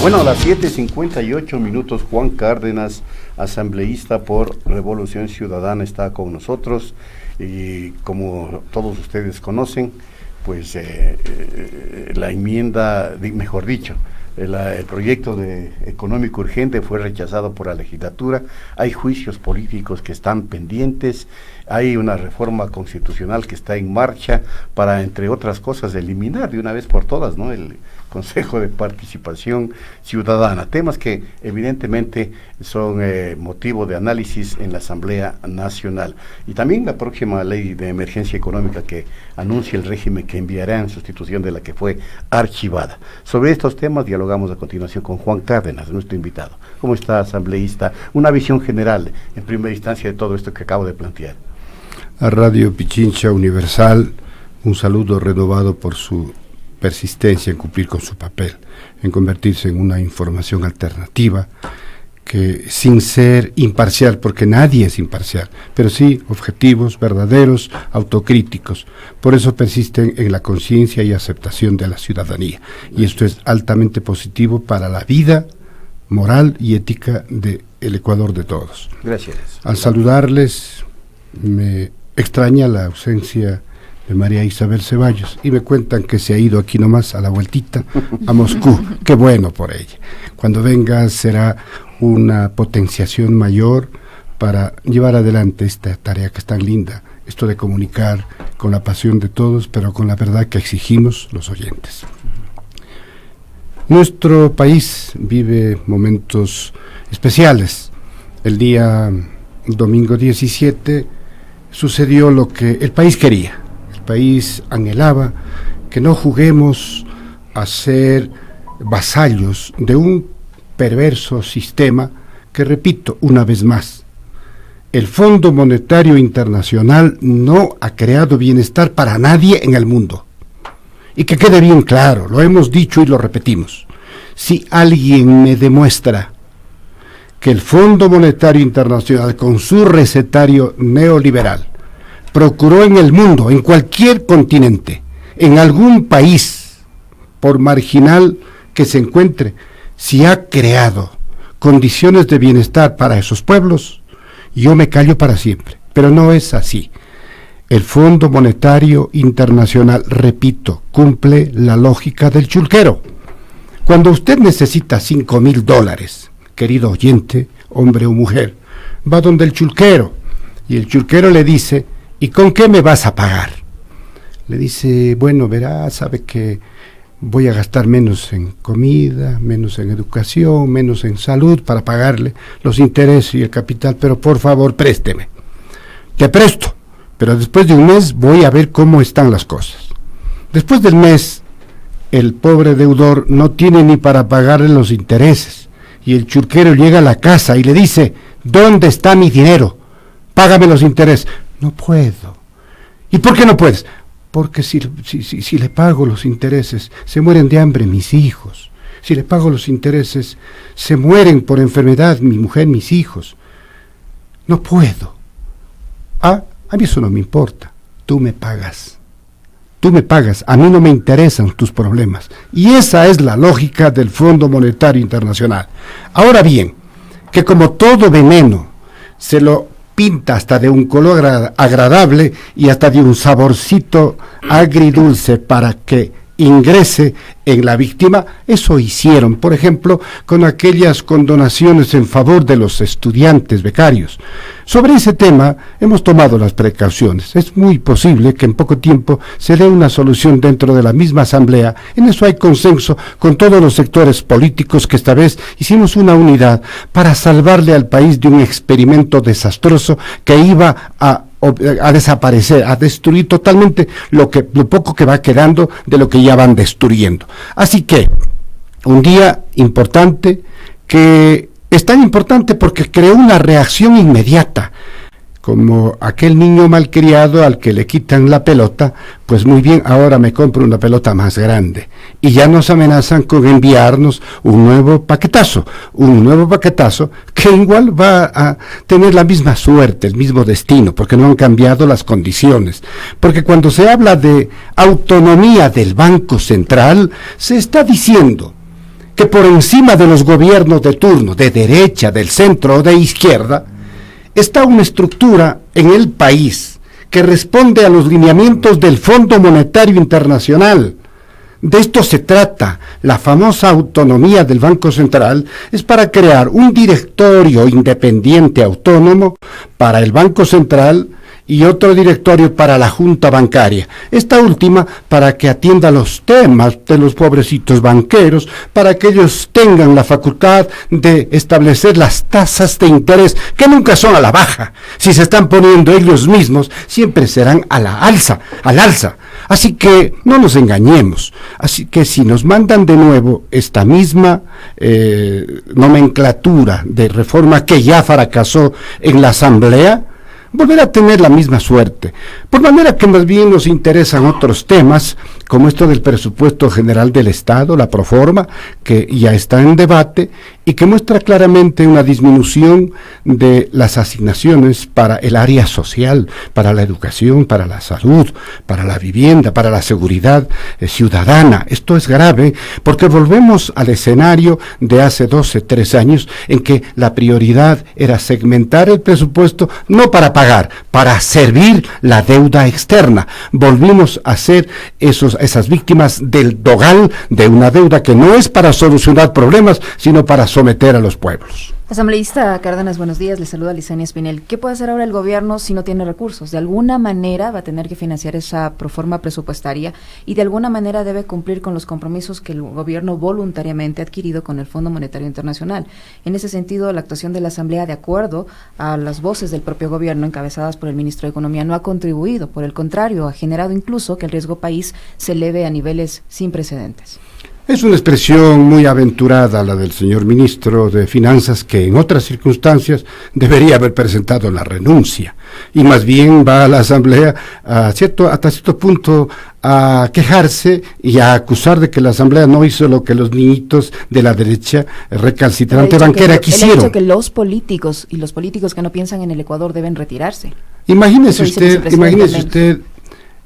Bueno, a las 7:58 Juan Cárdenas, asambleísta por Revolución Ciudadana, está con nosotros y como todos ustedes conocen, pues la enmienda, mejor dicho, el proyecto de económico urgente fue rechazado por la legislatura. Hay juicios políticos que están pendientes, hay una reforma constitucional que está en marcha para, entre otras cosas, eliminar de una vez por todas, ¿no?, el Consejo de Participación Ciudadana, temas que evidentemente son motivo de análisis en la Asamblea Nacional. Y también la próxima ley de emergencia económica que anuncia el régimen que enviará en sustitución de la que fue archivada. Sobre estos temas dialogamos a continuación con Juan Cárdenas, nuestro invitado. ¿Cómo está, asambleísta? Una visión general, en primera instancia, de todo esto que acabo de plantear. A Radio Pichincha Universal, un saludo renovado por su persistencia en cumplir con su papel, en convertirse en una información alternativa, que sin ser imparcial, porque nadie es imparcial, pero sí objetivos, verdaderos, autocríticos. Por eso persisten en la conciencia y aceptación de la ciudadanía. Y esto es altamente positivo para la vida moral y ética del Ecuador de todos. Gracias. Al saludarles, me extraña la ausencia de María Isabel Ceballos, y me cuentan que se ha ido aquí nomás a la vueltita a Moscú. Qué bueno por ella. Cuando venga será una potenciación mayor para llevar adelante esta tarea que es tan linda, esto de comunicar con la pasión de todos, pero con la verdad que exigimos los oyentes. Nuestro país vive momentos especiales. El día domingo 17 sucedió lo que el país quería. El país anhelaba que no juguemos a ser vasallos de un perverso sistema que, repito una vez más, el Fondo Monetario Internacional no ha creado bienestar para nadie en el mundo. Y que quede bien claro, lo hemos dicho y lo repetimos. Si alguien me demuestra que el Fondo Monetario Internacional, con su recetario neoliberal, procuró en el mundo, en cualquier continente, en algún país, por marginal que se encuentre, si ha creado condiciones de bienestar para esos pueblos, yo me callo para siempre. Pero no es así. El Fondo Monetario Internacional, repito, cumple la lógica del chulquero. Cuando usted necesita $5,000, querido oyente, hombre o mujer, va donde el chulquero, y el chulquero le dice: ¿y con qué me vas a pagar? Le dice: bueno, verá, sabe que voy a gastar menos en comida, menos en educación, menos en salud para pagarle los intereses y el capital, pero por favor présteme. Te presto, pero después de un mes voy a ver cómo están las cosas. Después del mes, el pobre deudor no tiene ni para pagarle los intereses, y el chulquero llega a la casa y le dice: ¿dónde está mi dinero? Págame los intereses. No puedo. ¿Y por qué no puedes? Porque si le pago los intereses, se mueren de hambre mis hijos. Si le pago los intereses, se mueren por enfermedad mi mujer, mis hijos. No puedo. A mí eso no me importa. Tú me pagas. Tú me pagas. A mí no me interesan tus problemas. Y esa es la lógica del Fondo Monetario Internacional. Ahora bien, que como todo veneno se lo pinta hasta de un color agradable y hasta de un saborcito agridulce para que ingrese en la víctima, eso hicieron, por ejemplo, con aquellas condonaciones en favor de los estudiantes becarios. Sobre ese tema hemos tomado las precauciones. Es muy posible que en poco tiempo se dé una solución dentro de la misma asamblea. En eso hay consenso con todos los sectores políticos, que esta vez hicimos una unidad para salvarle al país de un experimento desastroso que iba a desaparecer, a destruir totalmente lo poco que va quedando de lo que ya van destruyendo. Así que, un día importante, que es tan importante porque creó una reacción inmediata, como aquel niño malcriado al que le quitan la pelota, pues muy bien, ahora me compro una pelota más grande. Y ya nos amenazan con enviarnos un nuevo paquetazo que igual va a tener la misma suerte, el mismo destino, porque no han cambiado las condiciones. Porque cuando se habla de autonomía del Banco Central, se está diciendo: que por encima de los gobiernos de turno, de derecha, del centro o de izquierda, está una estructura en el país que responde a los lineamientos del Fondo Monetario Internacional. De esto se trata. La famosa autonomía del Banco Central es para crear un directorio independiente autónomo para el Banco Central y otro directorio para la Junta Bancaria. Esta última para que atienda los temas de los pobrecitos banqueros, para que ellos tengan la facultad de establecer las tasas de interés, que nunca son a la baja. Si se están poniendo ellos mismos, siempre serán a la alza, al alza. Así que no nos engañemos. Así que si nos mandan de nuevo esta misma nomenclatura de reforma que ya fracasó en la Asamblea, volver a tener la misma suerte. Por manera que más bien nos interesan otros temas, como esto del presupuesto general del Estado, la proforma, que ya está en debate y que muestra claramente una disminución de las asignaciones para el área social, para la educación, para la salud, para la vivienda, para la seguridad ciudadana. Esto es grave porque volvemos al escenario de hace 12, 13 años en que la prioridad era segmentar el presupuesto no para pagar, para servir la deuda externa. Volvimos a ser esas víctimas del dogal de una deuda que no es para solucionar problemas, sino para someter a los pueblos. Asambleísta Cárdenas, buenos días, le saluda Lisania Espinel. ¿Qué puede hacer ahora el gobierno si no tiene recursos? De alguna manera va a tener que financiar esa proforma presupuestaria y de alguna manera debe cumplir con los compromisos que el gobierno voluntariamente ha adquirido con el Fondo Monetario Internacional. En ese sentido, la actuación de la Asamblea, de acuerdo a las voces del propio gobierno encabezadas por el ministro de Economía, no ha contribuido. Por el contrario, ha generado incluso que el riesgo país se eleve a niveles sin precedentes. Es una expresión muy aventurada la del señor ministro de Finanzas, que en otras circunstancias debería haber presentado la renuncia, y más bien va a la Asamblea hasta cierto punto a quejarse y a acusar de que la Asamblea no hizo lo que los niñitos de la derecha recalcitrante banquera quisieron. Él ha dicho que los políticos y los políticos que no piensan en el Ecuador deben retirarse. Imagínese usted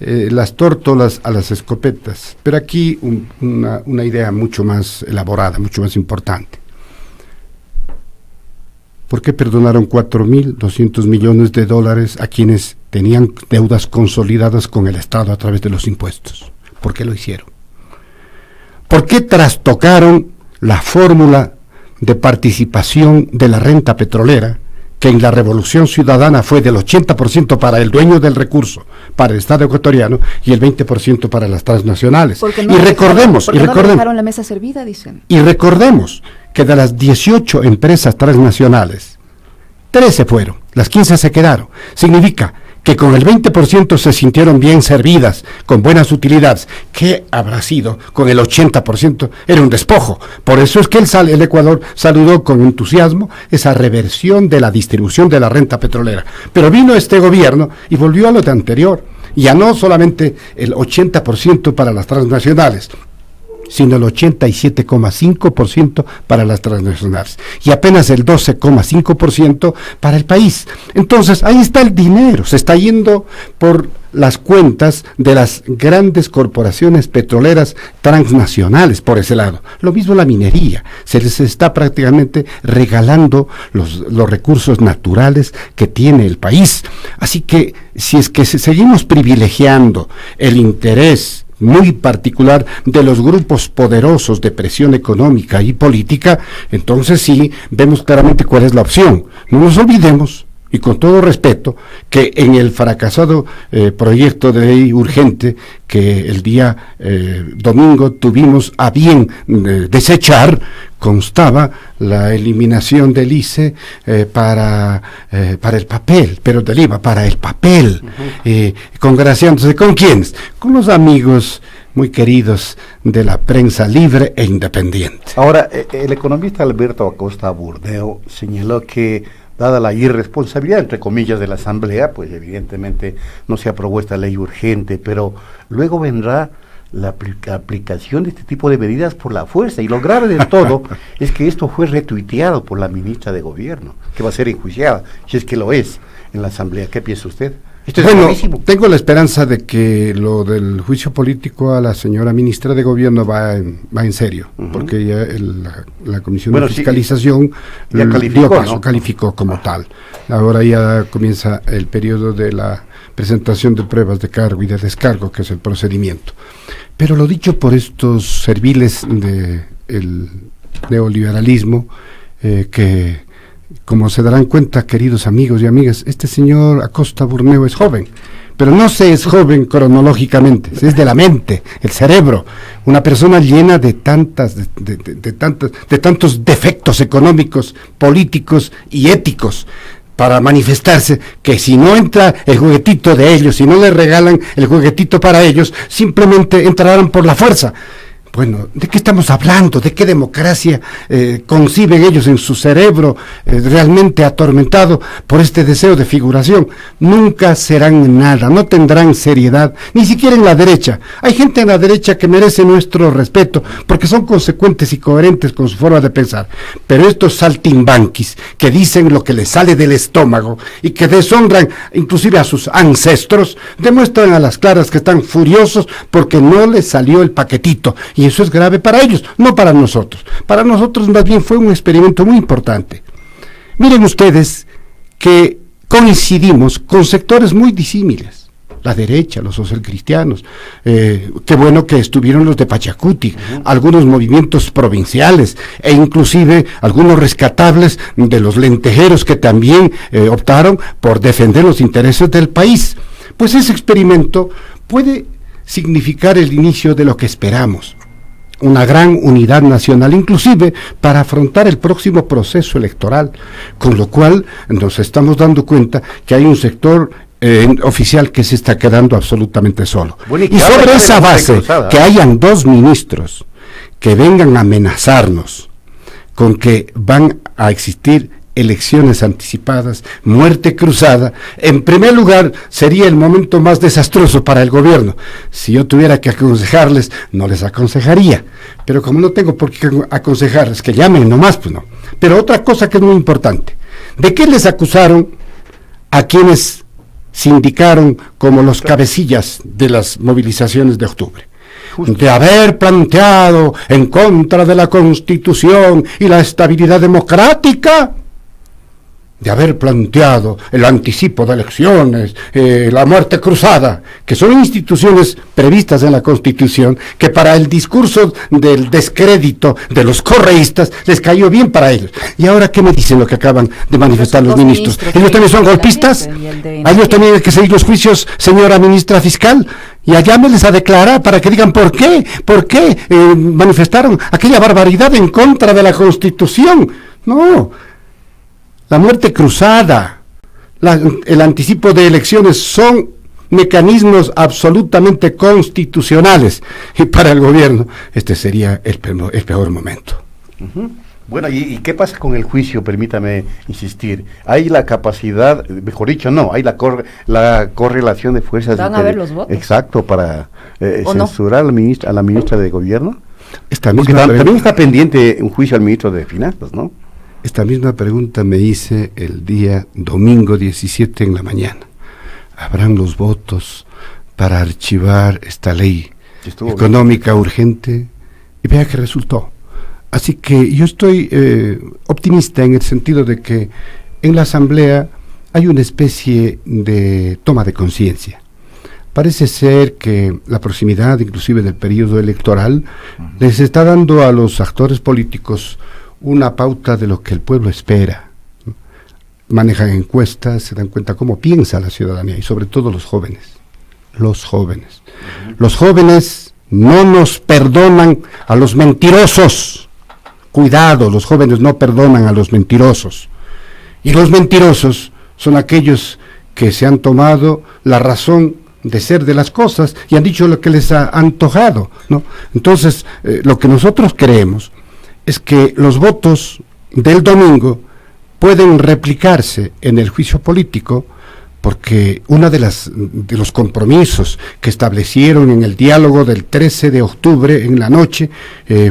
las tórtolas a las escopetas, pero aquí una idea mucho más elaborada, mucho más importante. ¿Por qué perdonaron 4.200 millones de dólares a quienes tenían deudas consolidadas con el Estado a través de los impuestos? ¿Por qué lo hicieron? ¿Por qué trastocaron la fórmula de participación de la renta petrolera, que en la Revolución Ciudadana fue del 80% para el dueño del recurso, para el Estado ecuatoriano, y el 20% para las transnacionales? No dejaron la mesa servida, dicen. Y recordemos que de las 18 empresas transnacionales, 13 fueron, las 15 se quedaron. Significa que con el 20% se sintieron bien servidas, con buenas utilidades. ¿Qué habrá sido con el 80%? Era un despojo. Por eso es que el Ecuador saludó con entusiasmo esa reversión de la distribución de la renta petrolera. Pero vino este gobierno y volvió a lo de anterior. Ya no solamente el 80% para las transnacionales, sino el 87,5% para las transnacionales y apenas el 12,5% para el país. Entonces, ahí está el dinero, se está yendo por las cuentas de las grandes corporaciones petroleras transnacionales por ese lado. Lo mismo la minería, se les está prácticamente regalando los recursos naturales que tiene el país. Así que, si es que seguimos privilegiando el interés muy particular de los grupos poderosos de presión económica y política, entonces sí vemos claramente cuál es la opción. No nos olvidemos, y con todo respeto, que en el fracasado proyecto de ley urgente que el día domingo tuvimos a bien desechar, constaba la eliminación del ICE para el papel, pero del IVA para el papel, congraciándose ¿con quiénes? Con los amigos muy queridos de la prensa libre e independiente. Ahora, el economista Alberto Acosta Burdeo señaló que, dada la irresponsabilidad, entre comillas, de la Asamblea, pues evidentemente no se aprobó esta ley urgente, pero luego vendrá la aplicación de este tipo de medidas por la fuerza, y lo grave de todo es que esto fue retuiteado por la ministra de Gobierno, que va a ser enjuiciada, si es que lo es, en la Asamblea. ¿Qué piensa usted? Esto es bueno, gravísimo. tengo la esperanza de que lo del juicio político a la señora ministra de Gobierno va en serio, porque ya la Comisión de Fiscalización ya calificó, dio paso, ¿no? Calificó como tal. Ahora ya comienza el periodo de la presentación de pruebas de cargo y de descargo, que es el procedimiento. Pero lo dicho por estos serviles del neoliberalismo, que, como se darán cuenta, queridos amigos y amigas, este señor Acosta Burneo es joven, pero no se es joven cronológicamente, es de la mente, el cerebro, una persona llena de tantos defectos económicos, políticos y éticos, para manifestarse, que si no entra el juguetito de ellos, si no les regalan el juguetito para ellos, simplemente entrarán por la fuerza. Bueno, ¿de qué estamos hablando? ¿De qué democracia conciben ellos en su cerebro realmente atormentado por este deseo de figuración? Nunca serán nada, no tendrán seriedad, ni siquiera en la derecha. Hay gente en la derecha que merece nuestro respeto, porque son consecuentes y coherentes con su forma de pensar. Pero estos saltimbanquis, que dicen lo que les sale del estómago, y que deshonran inclusive a sus ancestros, demuestran a las claras que están furiosos porque no les salió el paquetito. Y eso es grave para ellos, no para nosotros. Para nosotros más bien fue un experimento muy importante. Miren ustedes que coincidimos con sectores muy disímiles. La derecha, los socialcristianos, qué bueno que estuvieron los de Pachacuti, algunos movimientos provinciales, e inclusive algunos rescatables de los lentejeros que también optaron por defender los intereses del país. Pues ese experimento puede significar el inicio de lo que esperamos, una gran unidad nacional, inclusive para afrontar el próximo proceso electoral, con lo cual nos estamos dando cuenta que hay un sector oficial que se está quedando absolutamente solo. Bueno, y sobre esa base, que hayan dos ministros que vengan a amenazarnos con que van a existir elecciones anticipadas, muerte cruzada, en primer lugar sería el momento más desastroso para el gobierno. Si yo tuviera que aconsejarles, no les aconsejaría, pero como no tengo por qué aconsejarles, que llamen nomás, pues no. Pero otra cosa que es muy importante, ¿de qué les acusaron a quienes se indicaron como los cabecillas de las movilizaciones de octubre? De haber planteado en contra de la Constitución y la estabilidad democrática, de haber planteado el anticipo de elecciones, la muerte cruzada, que son instituciones previstas en la Constitución, que para el discurso del descrédito de los correístas les cayó bien para ellos. ¿Y ahora qué me dicen lo que acaban de manifestar los ministros? ¿Ellos también son golpistas? ¿A ellos también hay que seguir los juicios, señora ministra fiscal? Y allá me les a declarar para que digan por qué manifestaron aquella barbaridad en contra de la Constitución. No. La muerte cruzada, el anticipo de elecciones son mecanismos absolutamente constitucionales, y para el gobierno este sería el peor momento. Bueno, ¿y qué pasa con el juicio? Permítame insistir. Hay la capacidad, mejor dicho, no, hay la correlación de fuerzas. ¿Van a ver los votos? Exacto, para censurar a la ministra de Gobierno. Porque también está pendiente un juicio al ministro de Finanzas, ¿no? Esta misma pregunta me hice el día domingo 17 en la mañana. ¿Habrán los votos para archivar esta ley económica urgente? Y vea que resultó. Así que yo estoy optimista en el sentido de que en la Asamblea hay una especie de toma de conciencia. Parece ser que la proximidad inclusive del periodo electoral les está dando a los actores políticos una pauta de lo que el pueblo espera. Manejan encuestas, se dan cuenta cómo piensa la ciudadanía y sobre todo los jóvenes. Los jóvenes. Los jóvenes no nos perdonan a los mentirosos. Cuidado, los jóvenes no perdonan a los mentirosos. Y los mentirosos son aquellos que se han tomado la razón de ser de las cosas y han dicho lo que les ha antojado, ¿no? Entonces, lo que nosotros creemos es que los votos del domingo pueden replicarse en el juicio político porque uno de los compromisos que establecieron en el diálogo del 13 de octubre en la noche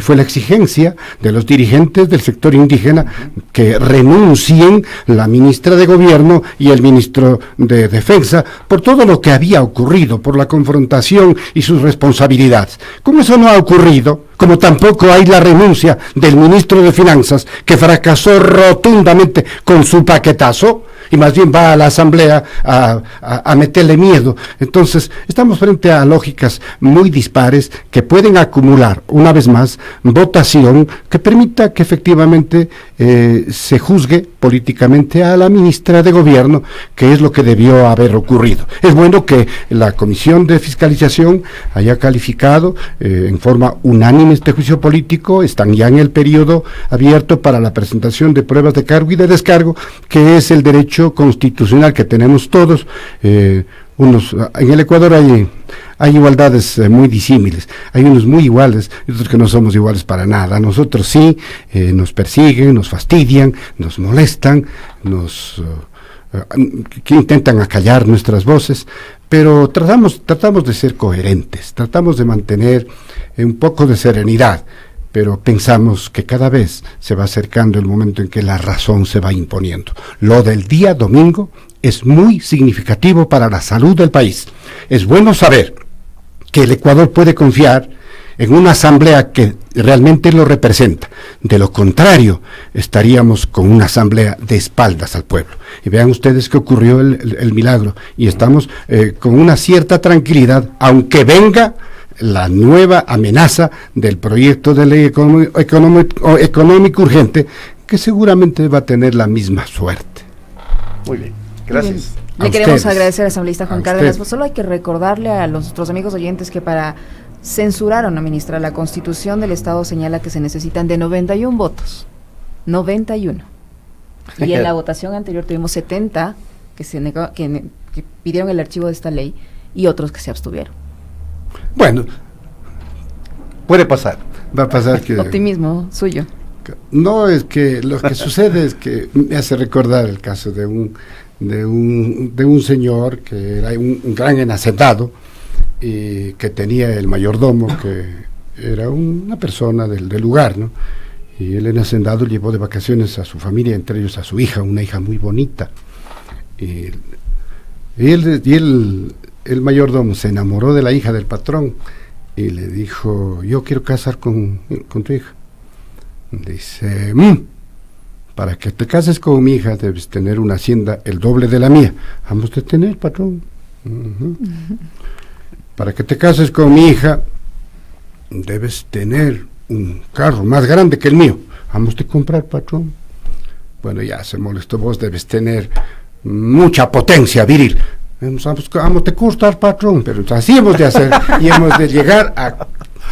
fue la exigencia de los dirigentes del sector indígena que renuncien la ministra de Gobierno y el ministro de Defensa por todo lo que había ocurrido, por la confrontación y sus responsabilidades. Como eso no ha ocurrido, como tampoco hay la renuncia del ministro de Finanzas, que fracasó rotundamente con su paquetazo, y más bien va a la Asamblea a meterle miedo. Entonces, estamos frente a lógicas muy dispares que pueden acumular, una vez más, votación que permita que efectivamente se juzgue políticamente a la ministra de Gobierno, que es lo que debió haber ocurrido. Es bueno que la Comisión de Fiscalización haya calificado en forma unánime este juicio político. Están ya en el periodo abierto para la presentación de pruebas de cargo y de descargo, que es el derecho constitucional que tenemos todos. En el Ecuador hay igualdades muy disímiles, hay unos muy iguales y otros que no somos iguales para nada. Nosotros sí, nos persiguen, nos fastidian, nos molestan, que intentan acallar nuestras voces, pero tratamos de ser coherentes, tratamos de mantener un poco de serenidad, pero pensamos que cada vez se va acercando el momento en que la razón se va imponiendo. Lo del día domingo es muy significativo para la salud del país. Es bueno saber que el Ecuador puede confiar en una asamblea que realmente lo representa. De lo contrario, estaríamos con una asamblea de espaldas al pueblo. Y vean ustedes que ocurrió el milagro, y estamos con una cierta tranquilidad, aunque venga la nueva amenaza del proyecto de ley económico urgente, que seguramente va a tener la misma suerte. Muy bien, gracias. Le queremos agradecer al asambleísta Juan Cárdenas. Pues solo hay que recordarle a nuestros amigos oyentes que para censurar a una ministra, la Constitución del Estado señala que se necesitan de 91 votos. 91. Y en la votación anterior tuvimos 70 que pidieron el archivo de esta ley y otros que se abstuvieron. Bueno, puede pasar. Va a pasar que... Optimismo suyo. No, es que lo que sucede es que me hace recordar el caso de un señor que era un gran enhacendado y que tenía el mayordomo, que era una persona del lugar, ¿no? Y el enhacendado llevó de vacaciones a su familia, entre ellos a su hija, una hija muy bonita. Y el mayordomo se enamoró de la hija del patrón y le dijo: yo quiero casar con tu hija. Dice: para que te cases con mi hija debes tener una hacienda el doble de la mía. Vamos a tener, patrón. Para que te cases con mi hija debes tener un carro más grande que el mío. Vamos a comprar, patrón. Bueno, ya se molestó: vos debes tener mucha potencia viril. Vamos a costar, patrón, pero así hemos de hacer y hemos de llegar a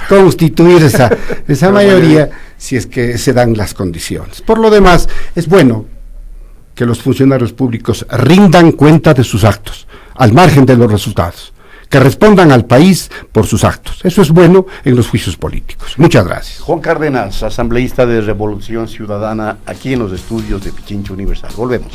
constituir esa mayoría si es que se dan las condiciones. Por lo demás, es bueno que los funcionarios públicos rindan cuenta de sus actos, al margen de los resultados, que respondan al país por sus actos. Eso es bueno en los juicios políticos. Muchas gracias. Juan Cárdenas, asambleísta de Revolución Ciudadana, aquí en los estudios de Pichincha Universal. Volvemos.